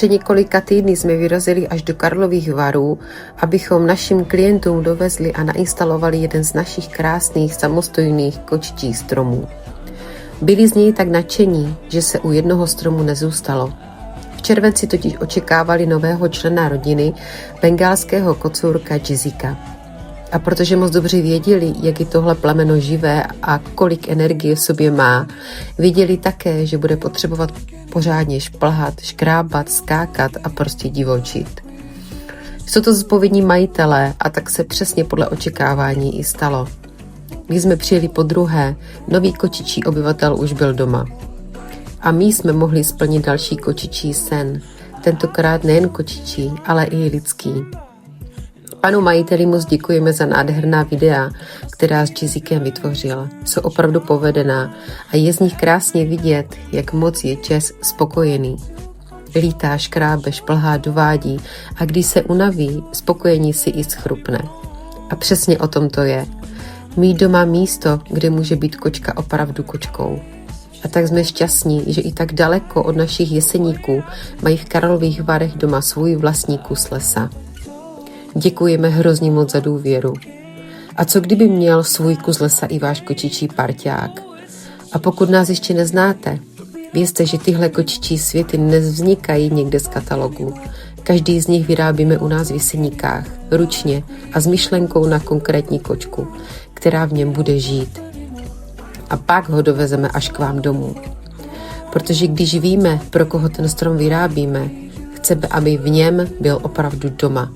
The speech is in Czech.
Před několika týdny jsme vyrazili až do Karlových Varů, abychom našim klientům dovezli a nainstalovali jeden z našich krásných samostojných kočičích stromů. Byli z něj tak nadšení, že se u jednoho stromu nezůstalo. V červenci totiž očekávali nového člena rodiny, bengálského kocůrka Jessica. A protože moc dobře věděli, jak je tohle plemeno živé a kolik energie v sobě má, věděli také, že bude potřebovat pořádně šplhat, škrábat, skákat a prostě divočit. Jsou to zodpovědní majitelé a tak se přesně podle očekávání i stalo. Když jsme přijeli podruhé, nový kočičí obyvatel už byl doma. A my jsme mohli splnit další kočičí sen, tentokrát nejen kočičí, ale i lidský. Panu majiteli moc děkujeme za nádherná videa, která s Jessicem vytvořil. Jsou opravdu povedená a je z nich krásně vidět, jak moc je Jess spokojený. Lítá, škrábe, šplhá, dovádí a když se unaví, spokojení si i schrupne. A přesně o tom to je. Mít doma místo, kde může být kočka opravdu kočkou. A tak jsme šťastní, že i tak daleko od našich jeseníků mají v Karlových Varech doma svůj vlastní kus lesa. Děkujeme hrozně moc za důvěru. A co kdyby měl svůj kus lesa i váš kočičí parťák? A pokud nás ještě neznáte, vězte, že tyhle kočičí světy nevznikají někde z katalogu. Každý z nich vyrábíme u nás v Jeseníkách, ručně a s myšlenkou na konkrétní kočku, která v něm bude žít. A pak ho dovezeme až k vám domů. Protože když víme, pro koho ten strom vyrábíme, chceme, aby v něm byl opravdu doma.